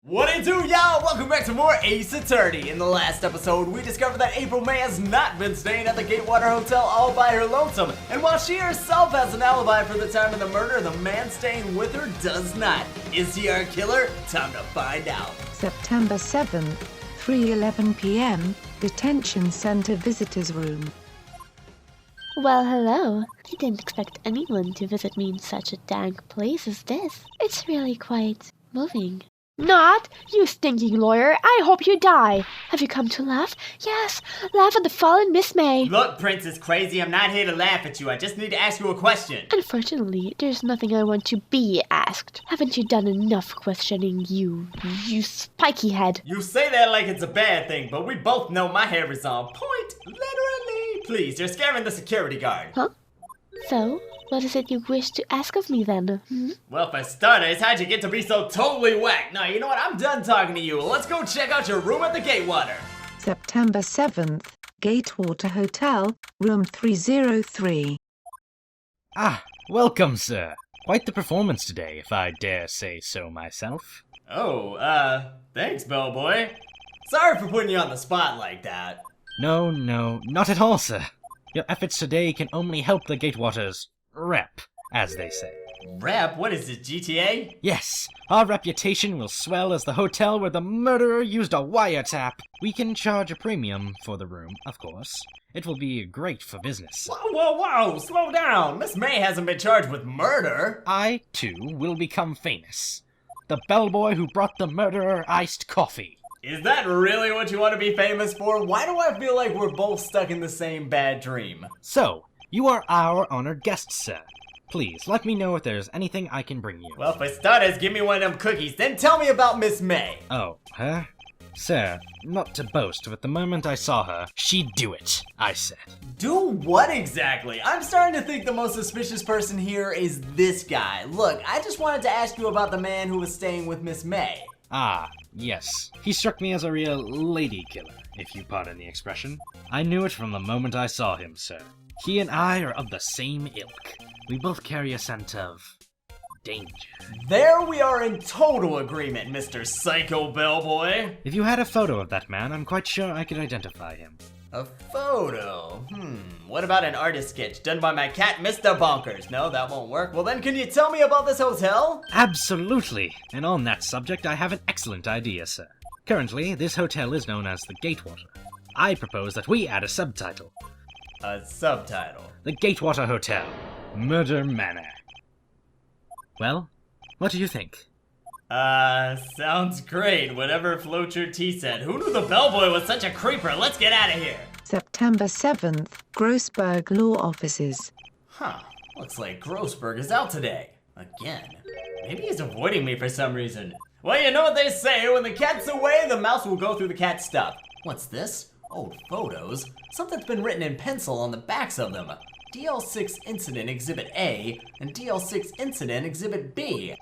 What it do, y'all? Welcome back to more Ace Attorney. In the last episode, we discovered that April May has not been staying at the Gatewater Hotel all by her lonesome. And while she herself has an alibi for the time of the murder, the man staying with her does not. Is he our killer? Time to find out. September 7th, 3:11 p.m., Detention Center Visitors Room. Well, hello. I didn't expect anyone to visit me in such a dank place as this. It's really quite moving. Not! You stinking lawyer! I hope you die! Have you come to laugh? Yes, laugh at the fallen Miss May! Look, Princess Crazy, I'm not here to laugh at you. I just need to ask you a question. Unfortunately, there's nothing I want to be asked. Haven't you done enough questioning, you spiky head? You say that like it's a bad thing, but we both know my hair is on point, literally. Please, you're scaring the security guard. Huh? So, what is it you wish to ask of me then? Well, for starters, how'd you get to be so totally whack? Now, you know what? I'm done talking to you. Let's go check out your room at the Gatewater. September 7th, Gatewater Hotel, room 303. Ah, welcome, sir. Quite the performance today, if I dare say so myself. Oh, thanks, bellboy. Sorry for putting you on the spot like that. No, not at all, sir. Your efforts today can only help the Gatewater's rep, as they say. Rep? What is it, GTA? Yes, our reputation will swell as the hotel where the murderer used a wiretap. We can charge a premium for the room, of course. It will be great for business. Whoa, slow down. Miss May hasn't been charged with murder. I, too, will become famous. The bellboy who brought the murderer iced coffee. Is that really what you want to be famous for? Why do I feel like we're both stuck in the same bad dream? So, you are our honored guest, sir. Please, let me know if there's anything I can bring you. Well, for starters, give me one of them cookies, then tell me about Miss May. Oh, her? Sir, not to boast, but the moment I saw her, she'd do it, I said. Do what exactly? I'm starting to think the most suspicious person here is this guy. Look, I just wanted to ask you about the man who was staying with Miss May. Ah, yes. He struck me as a real lady killer, if you pardon the expression. I knew it from the moment I saw him, sir. He and I are of the same ilk. We both carry a scent of danger. There we are in total agreement, Mr. Psycho Bellboy. If you had a photo of that man, I'm quite sure I could identify him. A photo? What about an artist sketch done by my cat, Mr. Bonkers? No, that won't work. Well then, can you tell me about this hotel? Absolutely! And on that subject, I have an excellent idea, sir. Currently, this hotel is known as the Gatewater. I propose that we add a subtitle. A subtitle? The Gatewater Hotel. Murder Manor. Well, what do you think? Sounds great. Whatever floats your tea said. Who knew the bellboy was such a creeper? Let's get out of here. September 7th, Grossberg Law Offices. Huh. Looks like Grossberg is out today. Again. Maybe he's avoiding me for some reason. Well, you know what they say. When the cat's away, the mouse will go through the cat's stuff. What's this? Old photos? Something's been written in pencil on the backs of them. DL6 Incident Exhibit A and DL6 Incident Exhibit B.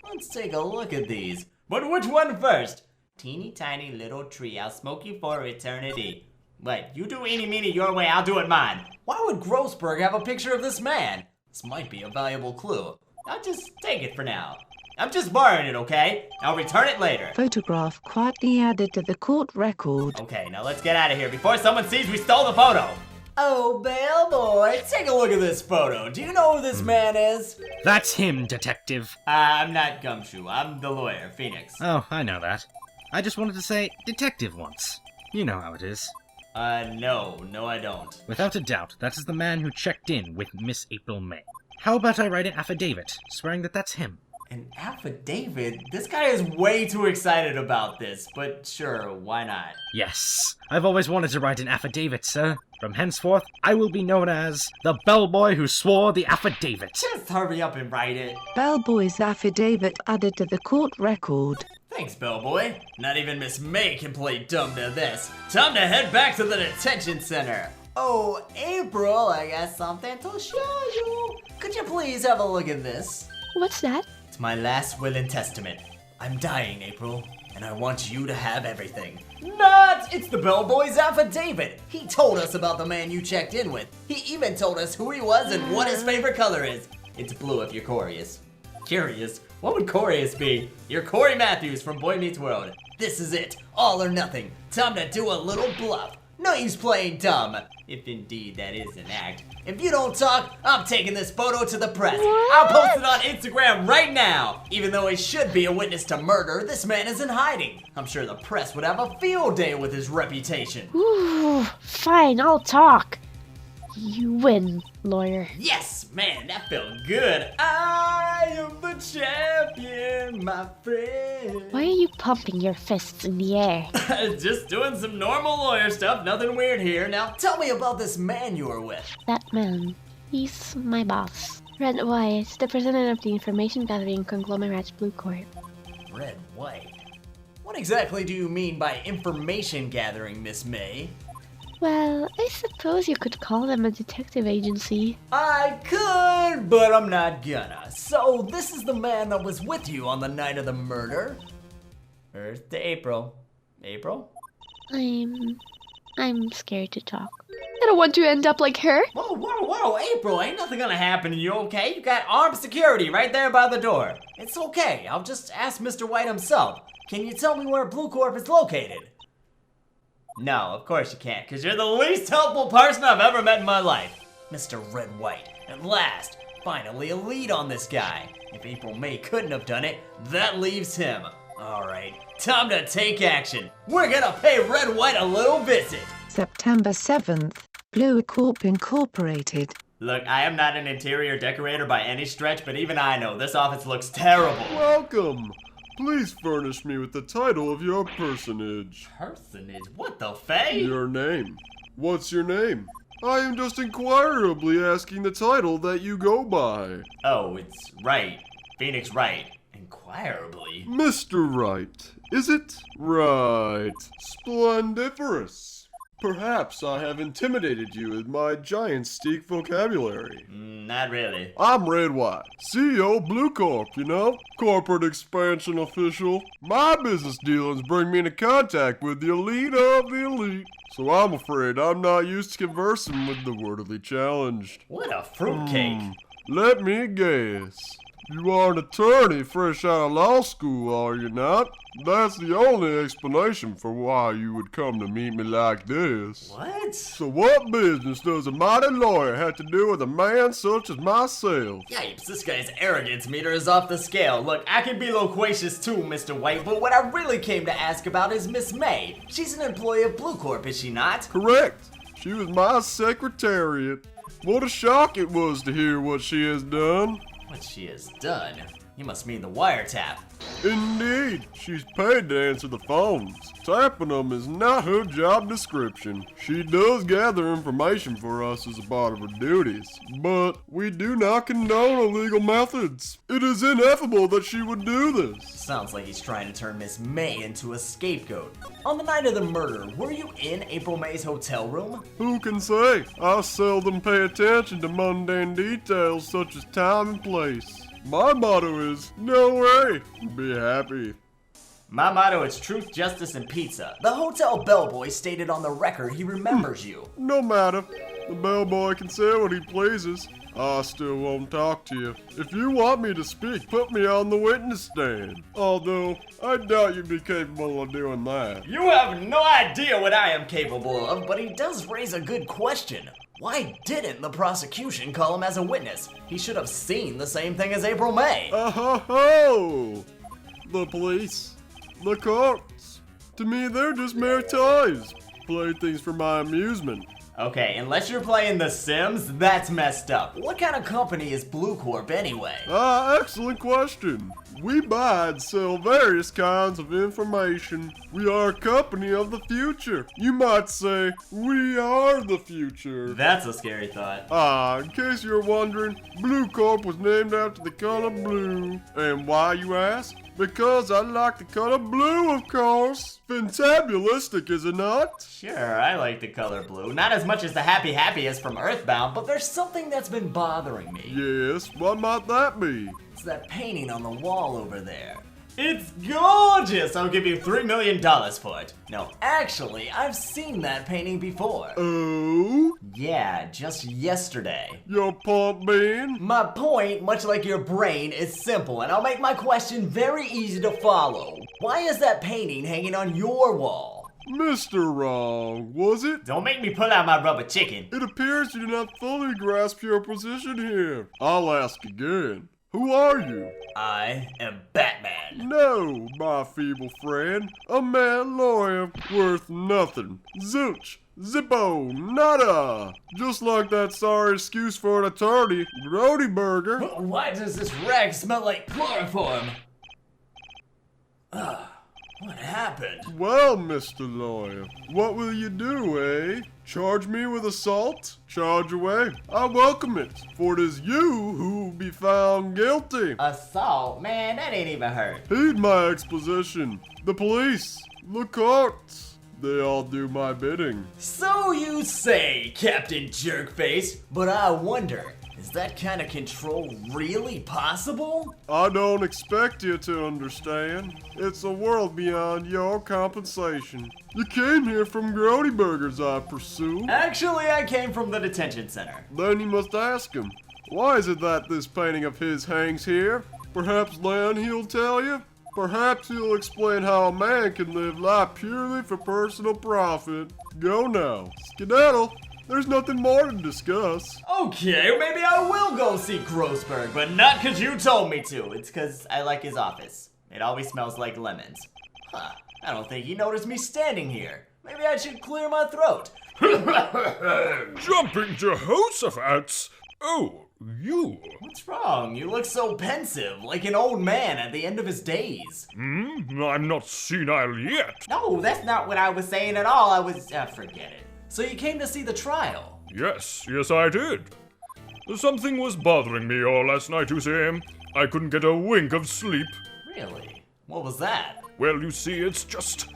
Let's take a look at these. But which one first? Teeny tiny little tree, I'll smoke you for eternity. Wait, you do eeny meeny your way, I'll do it mine. Why would Grossberg have a picture of this man? This might be a valuable clue. I'll just take it for now. I'm just borrowing it, okay? I'll return it later. Photograph quietly added to the court record. Okay, now let's get out of here before someone sees we stole the photo. Oh, bellboy, take a look at this photo. Do you know who this man is? That's him, detective. I'm not Gumshoe. I'm the lawyer, Phoenix. Oh, I know that. I just wanted to say detective once. You know how it is. No, I don't. Without a doubt, that is the man who checked in with Miss April May. How about I write an affidavit, swearing that that's him? An affidavit? This guy is way too excited about this, but sure, why not? Yes, I've always wanted to write an affidavit, sir. From henceforth, I will be known as the bellboy who swore the affidavit. Just hurry up and write it. Bellboy's affidavit added to the court record. Thanks, bellboy. Not even Miss May can play dumb to this. Time to head back to the detention center. Oh, April, I got something to show you. Could you please have a look at this? What's that? It's my last will and testament. I'm dying, April, and I want you to have everything. Not! It's the bellboy's affidavit. He told us about the man you checked in with. He even told us who he was and what his favorite color is. It's blue if you're curious. Curious? What would Coreyus be? You're Corey Matthews from Boy Meets World. This is it. All or nothing. Time to do a little bluff. No use playing dumb. If indeed that is an act. If you don't talk, I'm taking this photo to the press. I'll post it on Instagram right now. Even though he should be a witness to murder, this man is in hiding. I'm sure the press would have a field day with his reputation. Ooh, fine, I'll talk. You win, lawyer. Yes, man, that felt good. I am the champion, my friend. Why are you pumping your fists in the air? Just doing some normal lawyer stuff, nothing weird here. Now tell me about this man you were with. That man, he's my boss. Red White, the president of the information gathering conglomerate Blue Corp. Red White? What exactly do you mean by information gathering, Miss May? Well, I suppose you could call them a detective agency. I could, but I'm not gonna. So this is the man that was with you on the night of the murder? Earth to April. April? I'm scared to talk. I don't want to end up like her. Whoa, April, ain't nothing gonna happen to you, okay? You got armed security right there by the door. It's okay, I'll just ask Mr. White himself. Can you tell me where Blue Corp is located? No, of course you can't, because you're the least helpful person I've ever met in my life. Mr. Red White, at last, finally a lead on this guy. If April May couldn't have done it, that leaves him. Alright, time to take action. We're gonna pay Red White a little visit. September 7th, Blue Corp Incorporated. Look, I am not an interior decorator by any stretch, but even I know this office looks terrible. Welcome. Please furnish me with the title of your personage. Personage? What the fay? Your name. What's your name? I am just inquirably asking the title that you go by. Oh, it's Wright. Phoenix Wright. Inquirably? Mr. Wright, is it? Right. Splendiferous. Perhaps I have intimidated you with my giant steak vocabulary. Not really. I'm Red White, CEO Blue Corp, you know? Corporate expansion official. My business dealings bring me into contact with the elite of the elite. So I'm afraid I'm not used to conversing with the wordily challenged. What a fruitcake. Let me guess. You are an attorney fresh out of law school, are you not? That's the only explanation for why you would come to meet me like this. What? So what business does a mighty lawyer have to do with a man such as myself? Yipes, this guy's arrogance meter is off the scale. Look, I can be loquacious too, Mr. White, but what I really came to ask about is Miss May. She's an employee of Blue Corp, is she not? Correct. She was my secretariat. What a shock it was to hear what she has done. What she has done? You must mean the wiretap. Indeed, she's paid to answer the phones. Tapping them is not her job description. She does gather information for us as a part of her duties, but we do not condone illegal methods. It is ineffable that she would do this. Sounds like he's trying to turn Miss May into a scapegoat. On the night of the murder, were you in April May's hotel room? Who can say? I seldom pay attention to mundane details such as time and place. My motto is, no way, be happy. My motto is truth, justice, and pizza. The hotel bellboy stated on the record he remembers you. No matter. The bellboy can say what he pleases. I still won't talk to you. If you want me to speak, put me on the witness stand. Although, I doubt you'd be capable of doing that. You have no idea what I am capable of, but he does raise a good question. Why didn't the prosecution call him as a witness? He should have seen the same thing as April May. Oh! The police. The courts. To me, they're just mere toys. Playthings for my amusement. Okay, unless you're playing The Sims, that's messed up. What kind of company is Blue Corp anyway? Excellent question. We buy and sell various kinds of information. We are a company of the future. You might say, we are the future. That's a scary thought. In case you're wondering, Blue Corp was named after the color blue. And why, you ask? Because I like the color blue, of course. Fantabulistic, is it not? Sure, I like the color blue. Not as much as the Happy Happiest from Earthbound, but there's something that's been bothering me. Yes, what might that be? It's that painting on the wall over there. It's gorgeous! I'll give you $3 million for it. No, actually, I've seen that painting before. Oh? Yeah, just yesterday. Your point being? My point, much like your brain, is simple, and I'll make my question very easy to follow. Why is that painting hanging on your wall? Mr. Wrong, was it? Don't make me pull out my rubber chicken. It appears you do not fully grasp your position here. I'll ask again. Who are you? I am Batman. No, my feeble friend. A mad lawyer worth nothing. Zilch. Zippo. Nada. Just like that sorry excuse for an attorney, Grossberg. Why does this rag smell like chloroform? What happened? Well, Mr. Lawyer, what will you do, eh? Charge me with assault? Charge away. I welcome it, for it is you who will be found guilty. Assault? Man, that ain't even hurt. Heed my exposition. The police, the courts, they all do my bidding. So you say, Captain Jerkface, but I wonder, is that kind of control really possible? I don't expect you to understand. It's a world beyond your compensation. You came here from Grossberg's, I presume. Actually, I came from the detention center. Then you must ask him. Why is it that this painting of his hangs here? Perhaps then he'll tell you? Perhaps he'll explain how a man can live life purely for personal profit. Go now. Skedaddle. There's nothing more to discuss. Okay, maybe I will go see Grossberg, but not because you told me to. It's because I like his office. It always smells like lemons. Huh, I don't think he noticed me standing here. Maybe I should clear my throat. Jumping Jehoshaphat's? Oh, you. What's wrong? You look so pensive, like an old man at the end of his days. I'm not senile yet. No, that's not what I was saying at all. I was... forget it. So you came to see the trial? Yes, I did. Something was bothering me all last night, you see. I couldn't get a wink of sleep. Really? What was that? Well, you see, it's just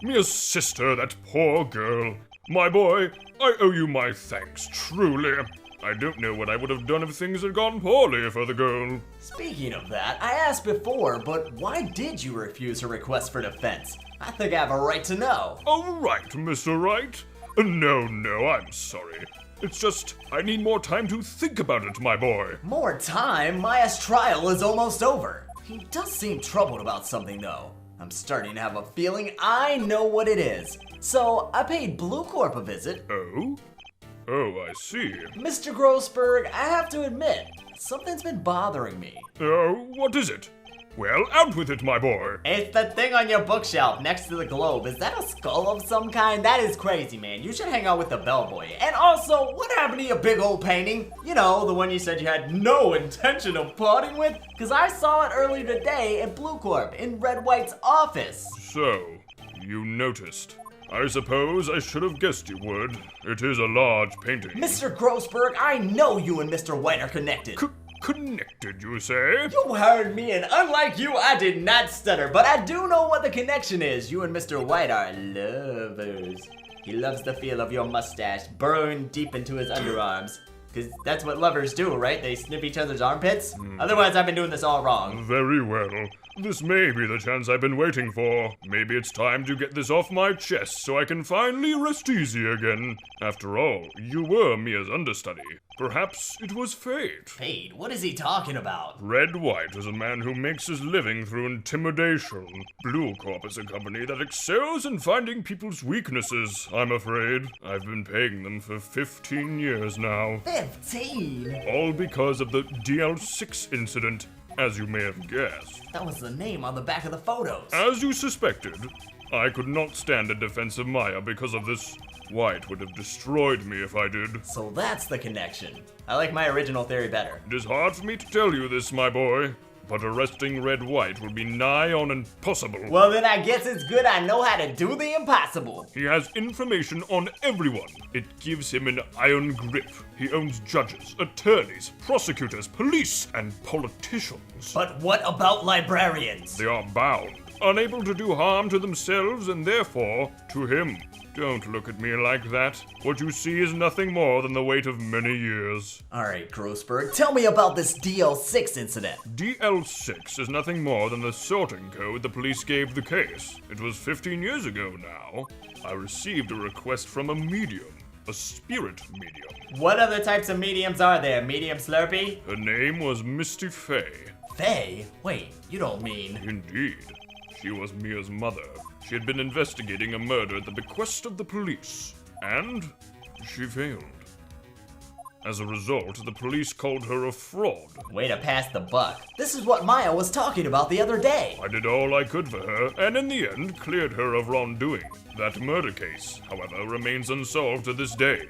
Mia's sister, that poor girl. My boy, I owe you my thanks, truly. I don't know what I would have done if things had gone poorly for the girl. Speaking of that, I asked before, but why did you refuse her request for defense? I think I have a right to know. Oh, right, Mr. Wright. No, I'm sorry. It's just, I need more time to think about it, my boy. More time? Maya's trial is almost over. He does seem troubled about something, though. I'm starting to have a feeling I know what it is. So, I paid Blue Corp a visit. Oh? Oh, I see. Mr. Grossberg, I have to admit, something's been bothering me. Oh, what is it? Well, out with it, my boy. It's the thing on your bookshelf next to the globe. Is that a skull of some kind? That is crazy, man. You should hang out with the bellboy. And also, what happened to your big old painting? You know, the one you said you had no intention of parting with? Because I saw it earlier today at Blue Corp in Red White's office. So, you noticed. I suppose I should have guessed you would. It is a large painting. Mr. Grossberg, I know you and Mr. White are connected. Connected, you say? You heard me, and unlike you, I did not stutter, but I do know what the connection is. You and Mr. White are lovers. He loves the feel of your mustache burrowing deep into his underarms. Because that's what lovers do, right? They snip each other's armpits? Otherwise, I've been doing this all wrong. Very well. This may be the chance I've been waiting for. Maybe it's time to get this off my chest so I can finally rest easy again. After all, you were Mia's understudy. Perhaps it was fate. Fate? What is he talking about? Red White is a man who makes his living through intimidation. Blue Corp is a company that excels in finding people's weaknesses, I'm afraid. I've been paying them for 15 years now. 15? All because of the DL6 incident, as you may have guessed. That was the name on the back of the photos. As you suspected, I could not stand in defense of Maya because of this. White would have destroyed me if I did. So that's the connection. I like my original theory better. It is hard for me to tell you this, my boy, but arresting Red White will be nigh on impossible. Well, then I guess it's good I know how to do the impossible. He has information on everyone. It gives him an iron grip. He owns judges, attorneys, prosecutors, police, and politicians. But what about librarians? They are bound. unable to do harm to themselves and therefore to him. Don't look at me like that. What you see is nothing more than the weight of many years. Alright, Grossberg, tell me about this DL6 incident. DL6 is nothing more than the sorting code the police gave the case. It was 15 years ago now. I received a request from a medium, a spirit medium. What other types of mediums are there? Medium Slurpee? Her name was Misty Fey. Faye? Wait, you don't mean... Indeed. She was Mia's mother. She had been investigating a murder at the bequest of the police, and she failed. As a result, the police called her a fraud. Way to pass the buck. This is what Maya was talking about the other day. I did all I could for her, and in the end, cleared her of wrongdoing. That murder case, however, remains unsolved to this day.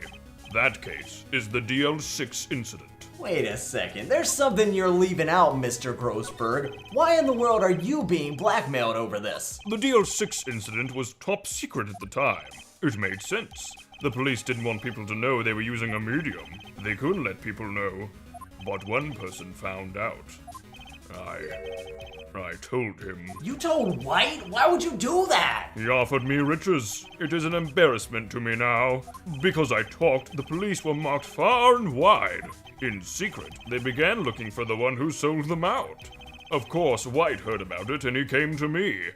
That case is the DL6 incident. Wait a second, there's something you're leaving out, Mr. Grossberg. Why in the world are you being blackmailed over this? The DL6 incident was top secret at the time. It made sense. The police didn't want people to know they were using a medium. They couldn't let people know. But one person found out. I told him. You told White? Why would you do that? He offered me riches. It is an embarrassment to me now. Because I talked, the police were marked far and wide. In secret, they began looking for the one who sold them out. Of course, White heard about it and he came to me.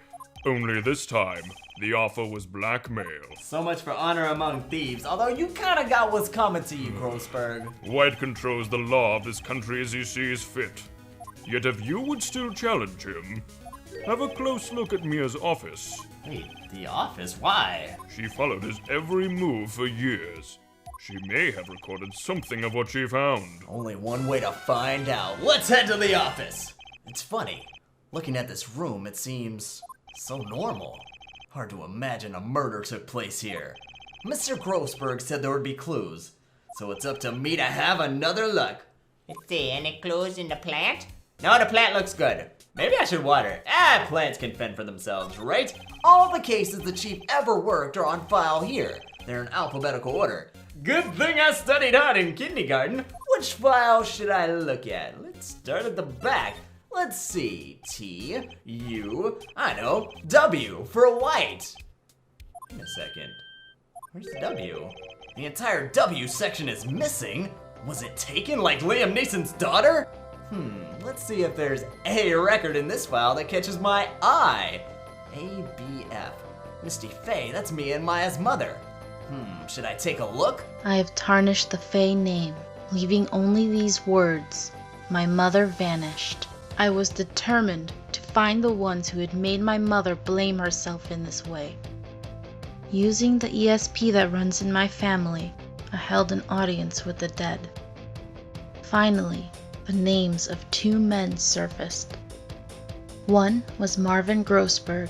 Only this time, the offer was blackmail. So much for honor among thieves, although you kinda got what's coming to you, Grossberg. White controls the law of this country as he sees fit. Yet if you would still challenge him, have a close look at Mia's office. Wait, the office? Why? She followed his every move for years. She may have recorded something of what she found. Only one way to find out. Let's head to the office! It's funny. Looking at this room, it seems so normal. Hard to imagine a murder took place here. Mr. Grossberg said there would be clues, so it's up to me to have another look. Is there any clues in the plant? No, the plant looks good. Maybe I should water it. Plants can fend for themselves, right? All the cases the chief ever worked are on file here. They're in alphabetical order. Good thing I studied hard in kindergarten. Which file should I look at? Let's start at the back. Let's see. T, U, I know, W for White. Wait a second. Where's the W? The entire W section is missing. Was it taken like Liam Neeson's daughter? Let's see if there's a record in this file that catches my eye. ABF. Misty Fey, that's me and Maya's mother. Should I take a look? I have tarnished the Fey name, leaving only these words. My mother vanished. I was determined to find the ones who had made my mother blame herself in this way. Using the ESP that runs in my family, I held an audience with the dead. Finally, the names of two men surfaced. One was Marvin Grossberg,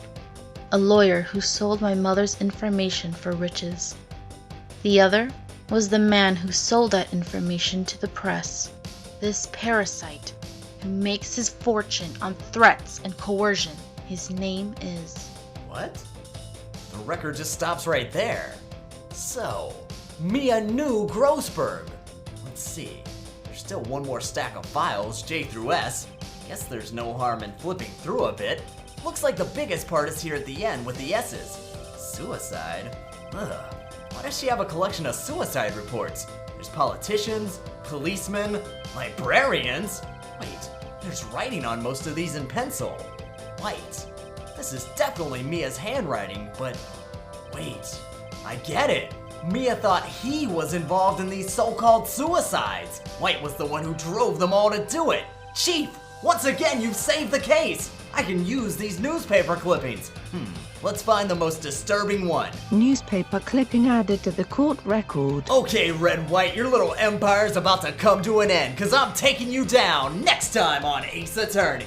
a lawyer who sold my mother's information for riches. The other was the man who sold that information to the press. This parasite who makes his fortune on threats and coercion. His name is... What? The record just stops right there. So, Mia knew Grossberg. Let's see. There's still one more stack of files, J through S. Guess there's no harm in flipping through a bit. Looks like the biggest part is here at the end with the S's. Suicide? Ugh. Why does she have a collection of suicide reports? There's politicians, policemen, librarians. Wait, there's writing on most of these in pencil. White. This is definitely Mia's handwriting, but wait, I get it. Mia thought he was involved in these so-called suicides. White was the one who drove them all to do it. Chief, once again you've saved the case. I can use these newspaper clippings. Let's find the most disturbing one. Newspaper clipping added to the court record. Okay, Red White, your little empire's about to come to an end, cause I'm taking you down next time on Ace Attorney.